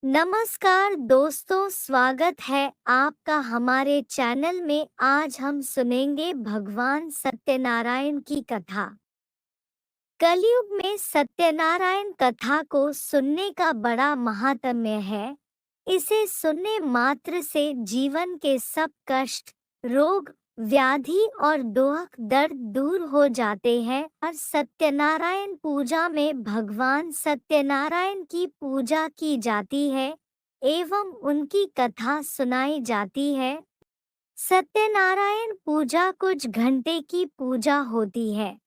नमस्कार दोस्तों, स्वागत है आपका हमारे चैनल में। आज हम सुनेंगे भगवान सत्यनारायण की कथा। कलयुग में सत्यनारायण कथा को सुनने का बड़ा महात्म्य है। इसे सुनने मात्र से जीवन के सब कष्ट, रोग, व्याधि और दुख दर्द दूर हो जाते हैं। और सत्यनारायण पूजा में भगवान सत्यनारायण की पूजा की जाती है एवं उनकी कथा सुनाई जाती है। सत्यनारायण पूजा कुछ घंटे की पूजा होती है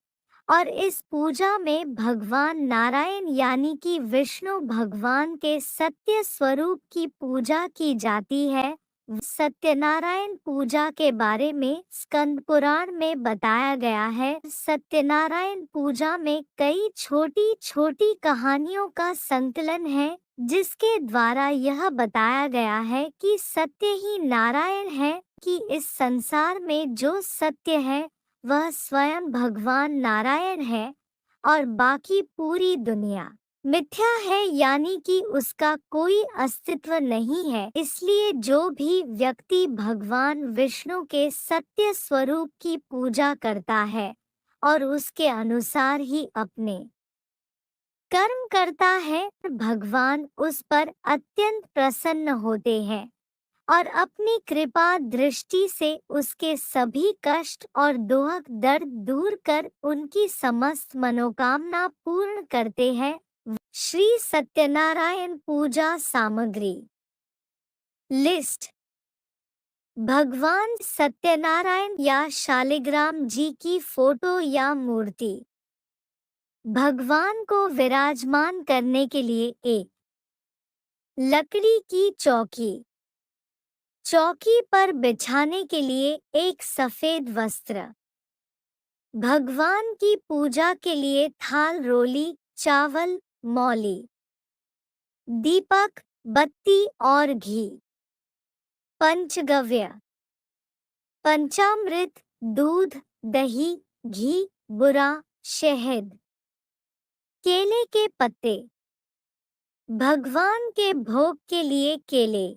और इस पूजा में भगवान नारायण यानी कि विष्णु भगवान के सत्य स्वरूप की पूजा की जाती है। सत्यनारायण पूजा के बारे में स्कंद पुराण में बताया गया है। सत्यनारायण पूजा में कई छोटी छोटी कहानियों का संकलन है, जिसके द्वारा यह बताया गया है कि सत्य ही नारायण है, कि इस संसार में जो सत्य है वह स्वयं भगवान नारायण है और बाकी पूरी दुनिया मिथ्या है, यानी कि उसका कोई अस्तित्व नहीं है। इसलिए जो भी व्यक्ति भगवान विष्णु के सत्य स्वरूप की पूजा करता है और उसके अनुसार ही अपने कर्म करता है, भगवान उस पर अत्यंत प्रसन्न होते हैं और अपनी कृपा दृष्टि से उसके सभी कष्ट और दुख दर्द दूर कर उनकी समस्त मनोकामना पूर्ण करते हैं। श्री सत्यनारायण पूजा सामग्री लिस्ट। भगवान सत्यनारायण या शालिग्राम जी की फोटो या मूर्ति। भगवान को विराजमान करने के लिए एक लकड़ी की चौकी, चौकी पर बिछाने के लिए एक सफेद वस्त्र, भगवान की पूजा के लिए थाल, रोली, चावल, मौली, दीपक, बत्ती और घी, पंचगव्य, पंचामृत, दूध, दही, घी, बुरा, शहद, केले के पत्ते। भगवान के भोग के लिए केले,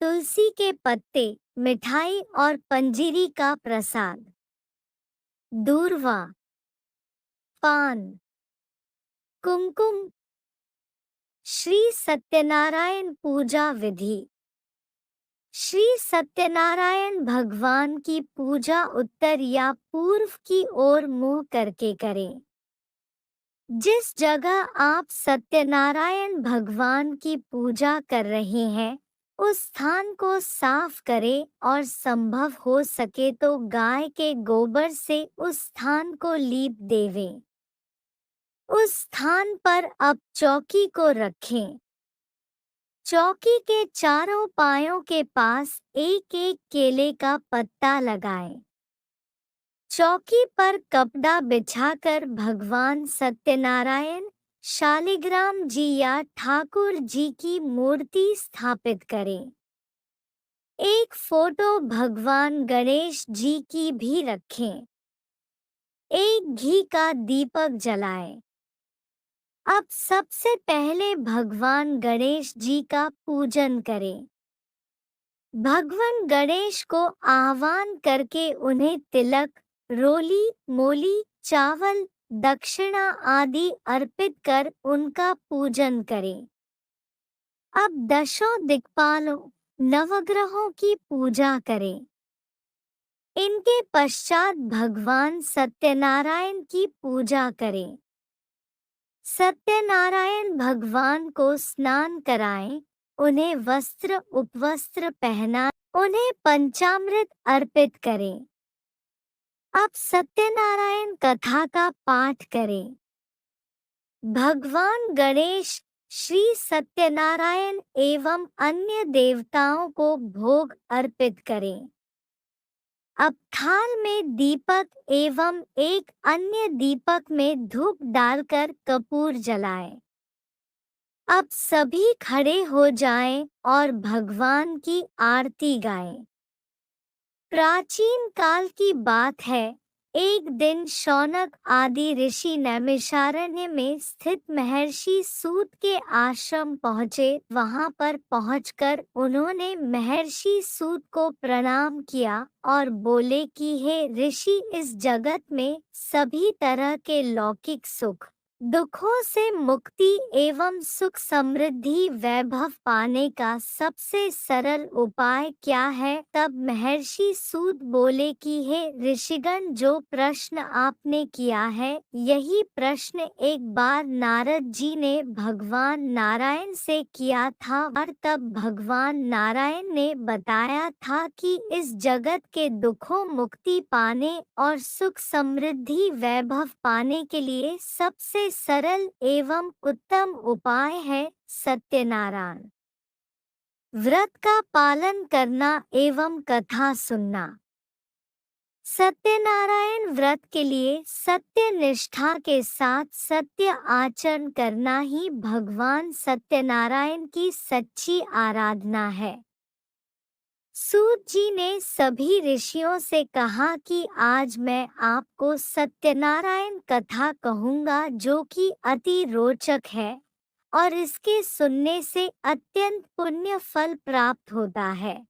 तुलसी के पत्ते, मिठाई और पंजीरी का प्रसाद, दूर्वा, पान, कुमकुम। श्री सत्यनारायण पूजा विधि। श्री सत्यनारायण भगवान की पूजा उत्तर या पूर्व की ओर मुंह करके करें। जिस जगह आप सत्यनारायण भगवान की पूजा कर रहे हैं उस स्थान को साफ करें और संभव हो सके तो गाय के गोबर से उस स्थान को लीप देवें। उस स्थान पर अब चौकी को रखें। चौकी के चारों पायों के पास एक एक केले का पत्ता लगाएं। चौकी पर कपड़ा बिछाकर भगवान सत्यनारायण, शालिग्राम जी या ठाकुर जी की मूर्ति स्थापित करें। एक फोटो भगवान गणेश जी की भी रखें। एक घी का दीपक जलाएं। अब सबसे पहले भगवान गणेश जी का पूजन करें। भगवान गणेश को आह्वान करके उन्हें तिलक, रोली, मोली, चावल, दक्षिणा आदि अर्पित कर उनका पूजन करें। अब दशों दिक्पालों, नवग्रहों की पूजा करें। इनके पश्चात भगवान सत्यनारायण की पूजा करें। सत्यनारायण भगवान को स्नान कराएं, उन्हें वस्त्र उपवस्त्र पहनाएं, उन्हें पंचामृत अर्पित करें। अब सत्यनारायण कथा का पाठ करें। भगवान गणेश, श्री सत्यनारायण एवं अन्य देवताओं को भोग अर्पित करें। अब थाल में दीपक एवं एक अन्य दीपक में धूप डालकर कपूर जलाएं। अब सभी खड़े हो जाएं और भगवान की आरती गाएं। प्राचीन काल की बात है, एक दिन शौनक आदि ऋषि नैमिषारण्य में स्थित महर्षि सूत के आश्रम पहुँचे। वहां पर पहुंचकर उन्होंने महर्षि सूत को प्रणाम किया और बोले कि हे ऋषि, इस जगत में सभी तरह के लौकिक सुख दुखों से मुक्ति एवं सुख समृद्धि वैभव पाने का सबसे सरल उपाय क्या है। तब महर्षि सूत बोले कि हे ऋषिगण, जो प्रश्न आपने किया है यही प्रश्न एक बार नारद जी ने भगवान नारायण से किया था और तब भगवान नारायण ने बताया था कि इस जगत के दुखों मुक्ति पाने और सुख समृद्धि वैभव पाने के लिए सबसे सरल एवं उत्तम उपाय है सत्यनारायण व्रत का पालन करना एवं कथा सुनना। सत्यनारायण व्रत के लिए सत्य निष्ठा के साथ सत्य आचरण करना ही भगवान सत्यनारायण की सच्ची आराधना है। सूत जी ने सभी ऋषियों से कहा कि आज मैं आपको सत्यनारायण कथा कहूँगा जो कि अति रोचक है और इसके सुनने से अत्यंत पुण्य फल प्राप्त होता है।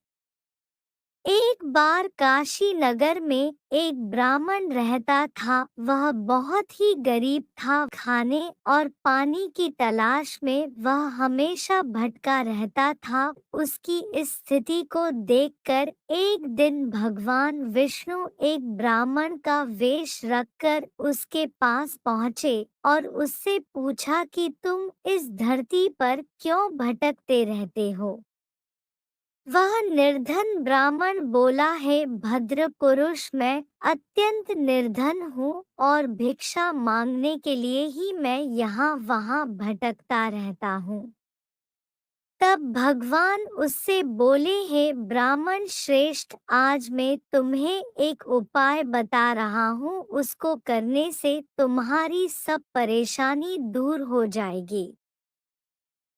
एक बार काशी नगर में एक ब्राह्मण रहता था। वह बहुत ही गरीब था। खाने और पानी की तलाश में वह हमेशा भटका रहता था। उसकी इस स्थिति को देखकर एक दिन भगवान विष्णु एक ब्राह्मण का वेश रखकर उसके पास पहुँचे और उससे पूछा कि तुम इस धरती पर क्यों भटकते रहते हो। वह निर्धन ब्राह्मण बोला, है भद्र पुरुष, मैं अत्यंत निर्धन हूँ और भिक्षा मांगने के लिए ही मैं यहाँ वहाँ भटकता रहता हूँ। तब भगवान उससे बोले, हे ब्राह्मण श्रेष्ठ, आज मैं तुम्हें एक उपाय बता रहा हूँ। उसको करने से तुम्हारी सब परेशानी दूर हो जाएगी।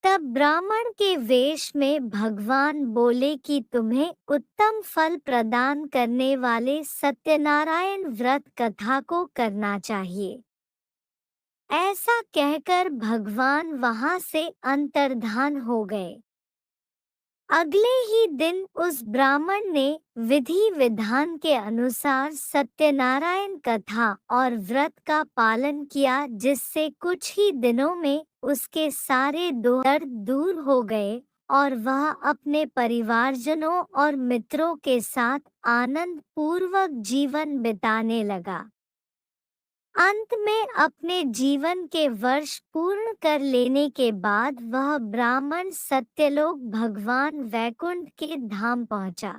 तब ब्राह्मण के वेश में भगवान बोले कि तुम्हें उत्तम फल प्रदान करने वाले सत्यनारायण व्रत कथा को करना चाहिए। ऐसा कहकर भगवान वहां से अंतर्धान हो गए। अगले ही दिन उस ब्राह्मण ने विधि विधान के अनुसार सत्यनारायण कथा और व्रत का पालन किया, जिससे कुछ ही दिनों में उसके सारे दर्द दूर हो गए और वह अपने परिवारजनों और मित्रों के साथ आनंद पूर्वक जीवन बिताने लगा। अंत में अपने जीवन के वर्ष पूर्ण कर लेने के बाद वह ब्राह्मण सत्यलोक भगवान वैकुंठ के धाम पहुंचा।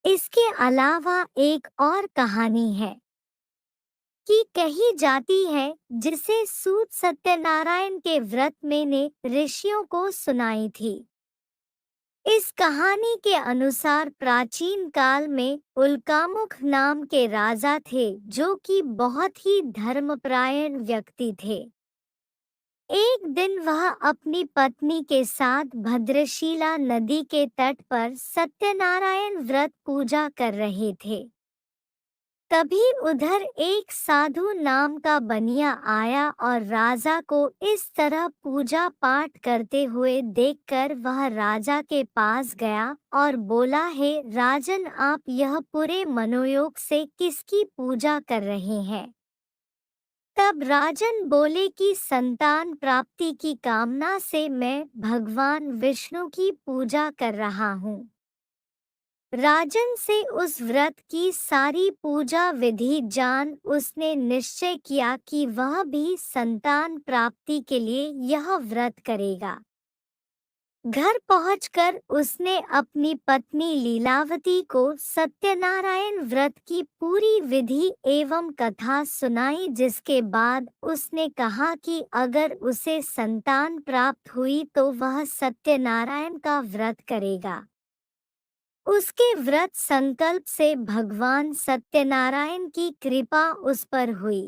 इसके अलावा एक और कहानी है कि कही जाती है, जिसे सूत सत्यनारायण के व्रत में ने ऋषियों को सुनाई थी। इस कहानी के अनुसार प्राचीन काल में उल्कामुख नाम के राजा थे, जो कि बहुत ही धर्मपरायण व्यक्ति थे। एक दिन वह अपनी पत्नी के साथ भद्रशिला नदी के तट पर सत्यनारायण व्रत पूजा कर रहे थे। तभी उधर एक साधु नाम का बनिया आया और राजा को इस तरह पूजा पाठ करते हुए देखकर वह राजा के पास गया और बोला, हे राजन, आप यह पूरे मनोयोग से किसकी पूजा कर रहे हैं। तब राजन बोले कि संतान प्राप्ति की कामना से मैं भगवान विष्णु की पूजा कर रहा हूँ। राजन से उस व्रत की सारी पूजा विधि जान उसने निश्चय किया कि वह भी संतान प्राप्ति के लिए यह व्रत करेगा। घर पहुंचकर उसने अपनी पत्नी लीलावती को सत्यनारायण व्रत की पूरी विधि एवं कथा सुनाई, जिसके बाद उसने कहा कि अगर उसे संतान प्राप्त हुई तो वह सत्यनारायण का व्रत करेगा। उसके व्रत संकल्प से भगवान सत्यनारायण की कृपा उस पर हुई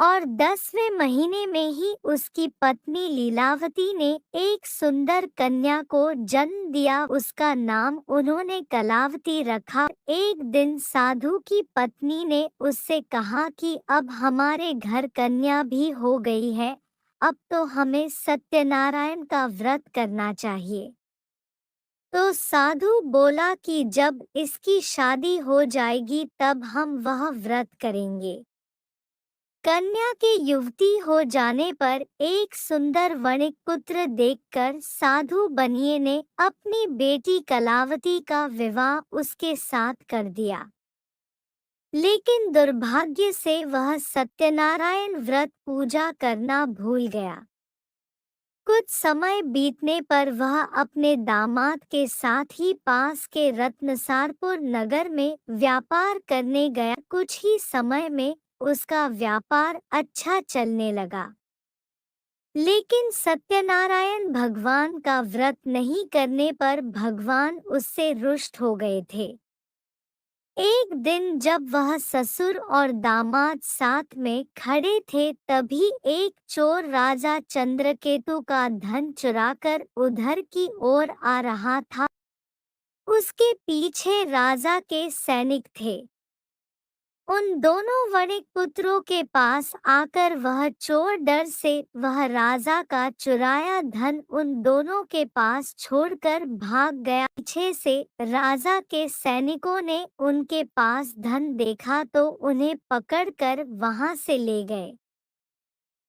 और 10वें महीने में ही उसकी पत्नी लीलावती ने एक सुंदर कन्या को जन्म दिया। उसका नाम उन्होंने कलावती रखा। एक दिन साधु की पत्नी ने उससे कहा कि अब हमारे घर कन्या भी हो गई है, अब तो हमें सत्यनारायण का व्रत करना चाहिए। तो साधु बोला कि जब इसकी शादी हो जाएगी तब हम वह व्रत करेंगे। कन्या के युवती हो जाने पर एक सुंदर वणिक पुत्र देखकर साधु बनिए ने अपनी बेटी कलावती का विवाह उसके साथ कर दिया। लेकिन दुर्भाग्य से वह सत्यनारायण व्रत पूजा करना भूल गया। कुछ समय बीतने पर वह अपने दामाद के साथ ही पास के रत्नसारपुर नगर में व्यापार करने गया। कुछ ही समय में उसका व्यापार अच्छा चलने लगा। लेकिन सत्यनारायण भगवान का व्रत नहीं करने पर भगवान उससे रुष्ट हो गए थे। एक दिन जब वह ससुर और दामाद साथ में खड़े थे तभी एक चोर राजा चंद्रकेतु का धन चुराकर उधर की ओर आ रहा था। उसके पीछे राजा के सैनिक थे। उन दोनों वणिक पुत्रों के पास आकर वह चोर डर से वह राजा का चुराया धन उन दोनों के पास छोड़कर भाग गया। पीछे से राजा के सैनिकों ने उनके पास धन देखा तो उन्हें पकड़कर वहां से ले गए।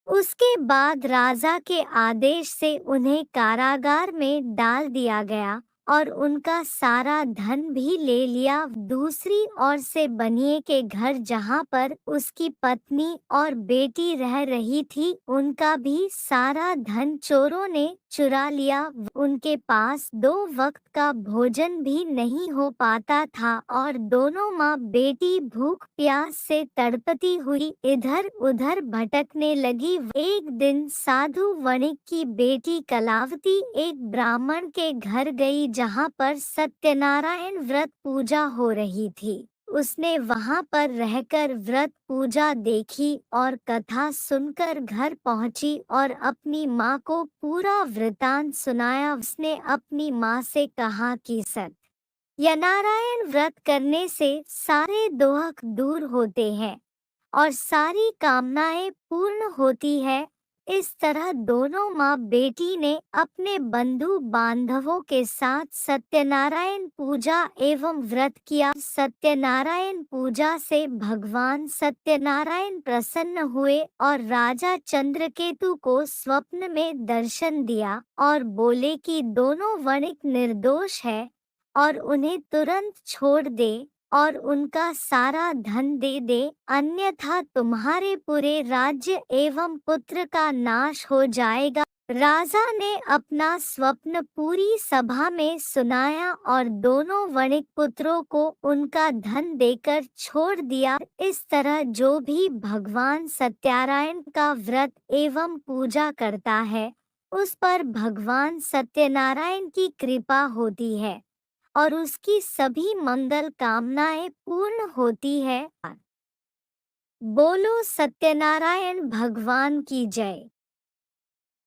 उसके बाद राजा के आदेश से उन्हें कारागार में डाल दिया गया और उनका सारा धन भी ले लिया। दूसरी ओर से बनिए के घर जहां पर उसकी पत्नी और बेटी रह रही थी उनका भी सारा धन चोरों ने चुरा लिया। उनके पास 2 वक्त का भोजन भी नहीं हो पाता था और दोनों माँ बेटी भूख प्यास से तड़पती हुई इधर उधर भटकने लगी। एक दिन साधु वणिक की बेटी कलावती एक ब्राह्मण के घर गई जहाँ पर सत्यनारायण व्रत पूजा हो रही थी। उसने वहां पर रहकर व्रत पूजा देखी और कथा सुनकर घर पहुंची और अपनी माँ को पूरा वृतांत सुनाया। उसने अपनी माँ से कहा कि सत्यनारायण व्रत करने से सारे दोहक दूर होते हैं और सारी कामनाएं पूर्ण होती है। इस तरह दोनों माँ बेटी ने अपने बंधु बांधवों के साथ सत्यनारायण पूजा एवं व्रत किया। सत्यनारायण पूजा से भगवान सत्यनारायण प्रसन्न हुए और राजा चंद्रकेतु को स्वप्न में दर्शन दिया और बोले कि दोनों वणिक निर्दोष है और उन्हें तुरंत छोड़ दे और उनका सारा धन दे दे, अन्यथा तुम्हारे पूरे राज्य एवं पुत्र का नाश हो जाएगा। राजा ने अपना स्वप्न पूरी सभा में सुनाया और दोनों वणिक पुत्रों को उनका धन देकर छोड़ दिया। इस तरह जो भी भगवान सत्यनारायण का व्रत एवं पूजा करता है उस पर भगवान सत्यनारायण की कृपा होती है और उसकी सभी मंगल कामनाएं पूर्ण होती है। बोलो सत्यनारायण भगवान की जय।